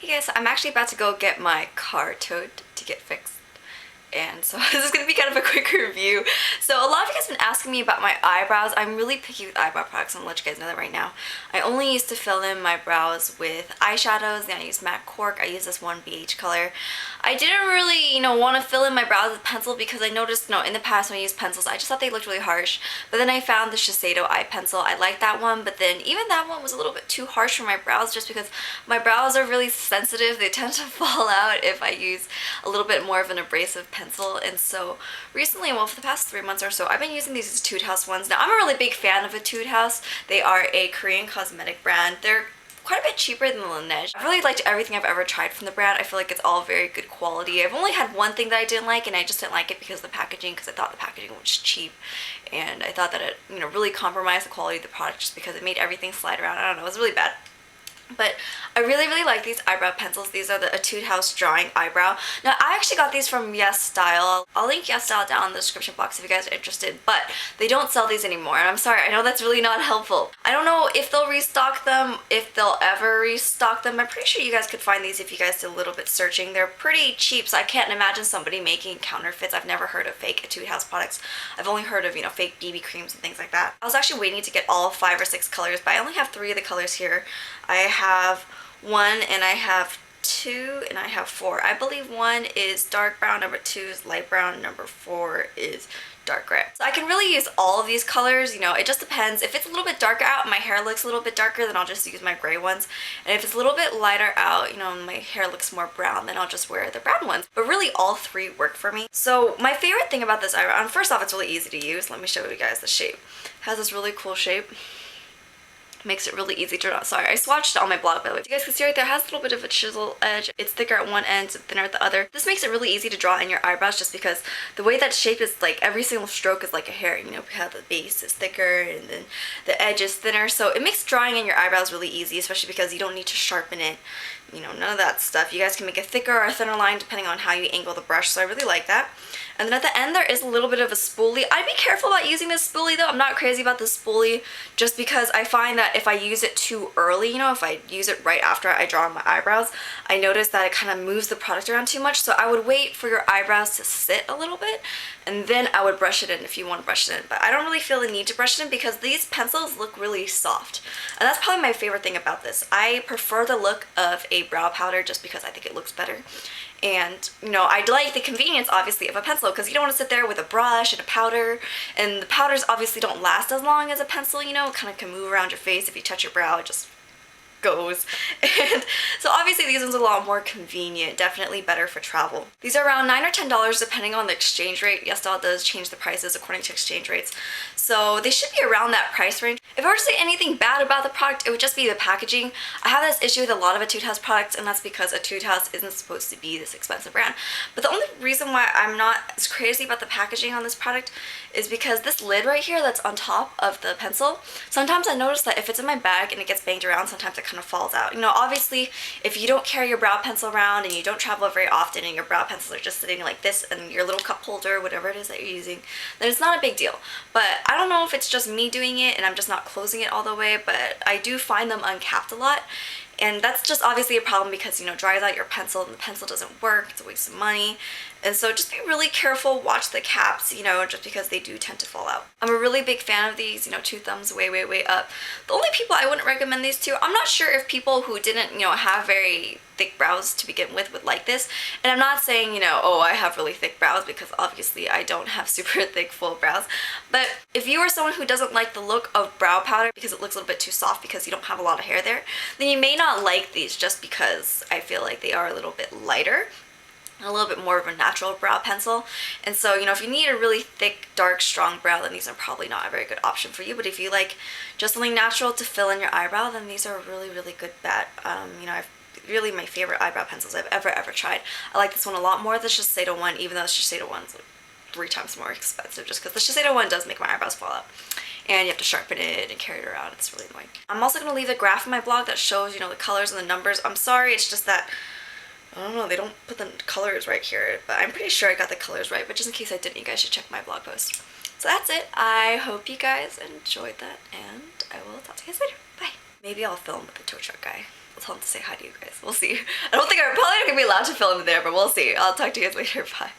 Hey guys, so I'm actually about to go get my car towed to get fixed. And so this is going to be kind of a quick review. So a lot of you guys have been asking me about my eyebrows. I'm really picky with eyebrow products. I'm going to let you guys know that right now. I only used to fill in my brows with eyeshadows. Then I used MAC Cork. I used this one BH color. I didn't really, want to fill in my brows with pencil because I noticed, in the past when I used pencils, I just thought they looked really harsh. But then I found the Shiseido eye pencil. I liked that one, but then even that one was a little bit too harsh for my brows just because my brows are really sensitive. They tend to fall out if I use a little bit more of an abrasive pencil. And so recently, well, for the past 3 months or so, I've been using these Etude House ones. Now, I'm a really big fan of Etude House. They are a Korean cosmetic brand. They're quite a bit cheaper than Laneige. I've really liked everything I've ever tried from the brand. I feel like it's all very good quality. I've only had one thing that I didn't like, and I just didn't like it because of the packaging, because I thought the packaging was cheap, and I thought that it, really compromised the quality of the product just because it made everything slide around. I don't know, it was really bad. But I really, really like these eyebrow pencils. These are the Etude House Drawing Eyebrow. Now, I actually got these from Yesstyle. I'll link Yesstyle down in the description box if you guys are interested, but they don't sell these anymore, and I'm sorry, I know that's really not helpful. I don't know if they'll restock them, if they'll ever restock them. I'm pretty sure you guys could find these if you guys did a little bit searching. They're pretty cheap, so I can't imagine somebody making counterfeits. I've never heard of fake Etude House products. I've only heard of, fake BB creams and things like that. I was actually waiting to get all 5 or 6 colors, but I only have 3 of the colors here. I have 1 and I have 2 and I have 4. I believe 1 is dark brown, number 2 is light brown, number 4 is dark gray. So I can really use all of these colors, it just depends. If it's a little bit darker out and my hair looks a little bit darker, then I'll just use my gray ones. And if it's a little bit lighter out, and my hair looks more brown, then I'll just wear the brown ones. But really all 3 work for me. So my favorite thing about this eyebrow, and first off, it's really easy to use. Let me show you guys the shape. It has this really cool shape. Makes it really easy to draw. Sorry, I swatched it on my blog, by the way. You guys can see right there, it has a little bit of a chisel edge. It's thicker at one end, thinner at the other. This makes it really easy to draw in your eyebrows just because the way that shape is, like, every single stroke is like a hair. How the base is thicker and then the edge is thinner. So it makes drawing in your eyebrows really easy, especially because you don't need to sharpen it. None of that stuff. You guys can make a thicker or a thinner line depending on how you angle the brush, so I really like that. And then at the end there is a little bit of a spoolie. I'd be careful about using this spoolie though. I'm not crazy about this spoolie just because I find that if I use it too early, if I use it right after I draw my eyebrows, I notice that it kind of moves the product around too much. So I would wait for your eyebrows to sit a little bit and then I would brush it in if you want to brush it in. But I don't really feel the need to brush it in because these pencils look really soft. And that's probably my favorite thing about this. I prefer the look of a brow powder just because I think it looks better. And, I like the convenience, obviously, of a pencil because you don't want to sit there with a brush and a powder. And the powders obviously don't last as long as a pencil, it kind of can move around your face. If you touch your brow, it just goes. And so obviously these ones are a lot more convenient, definitely better for travel. These are around $9 or $10 depending on the exchange rate. Yesstyle does change the prices according to exchange rates. So they should be around that price range. If I were to say anything bad about the product, it would just be the packaging. I have this issue with a lot of Etude House products, and that's because Etude House isn't supposed to be this expensive brand. But the only reason why I'm not as crazy about the packaging on this product is because this lid right here that's on top of the pencil, sometimes I notice that if it's in my bag and it gets banged around, sometimes it kind of falls out. Obviously, if you don't carry your brow pencil around and you don't travel very often and your brow pencils are just sitting like this in your little cup holder, whatever it is that you're using, then it's not a big deal. But I don't know if it's just me doing it and I'm just not closing it all the way, but I do find them uncapped a lot. And that's just obviously a problem because, dries out your pencil and the pencil doesn't work. It's a waste of money. And so just be really careful, watch the caps, just because they do tend to fall out. I'm a really big fan of these, 2 thumbs way, way, way up. The only people I wouldn't recommend these to, I'm not sure if people who didn't, have very thick brows to begin with would like this. And I'm not saying, oh, I have really thick brows, because obviously I don't have super thick full brows. But if you are someone who doesn't like the look of brow powder because it looks a little bit too soft because you don't have a lot of hair there, then you may not like these just because I feel like they are a little bit lighter. A little bit more of a natural brow pencil. And so, if you need a really thick, dark, strong brow, then these are probably not a very good option for you. But if you like just something natural to fill in your eyebrow, then these are a really, really good bet. I've really my favorite eyebrow pencils I've ever tried. I like this one a lot more than the Shiseido one, even though the Shiseido one's like 3 times more expensive, just because the Shiseido one does make my eyebrows fall out. And you have to sharpen it and carry it around. It's really annoying. I'm also going to leave the graph in my blog that shows, the colors and the numbers. I'm sorry, it's just that I don't know, they don't put the colors right here, but I'm pretty sure I got the colors right, but just in case I didn't, you guys should check my blog post. So that's it. I hope you guys enjoyed that, and I will talk to you guys later. Bye. Maybe I'll film with the tow truck guy. I'll tell him to say hi to you guys. We'll see. I don't think I'm probably not gonna be allowed to film in there, but we'll see. I'll talk to you guys later. Bye.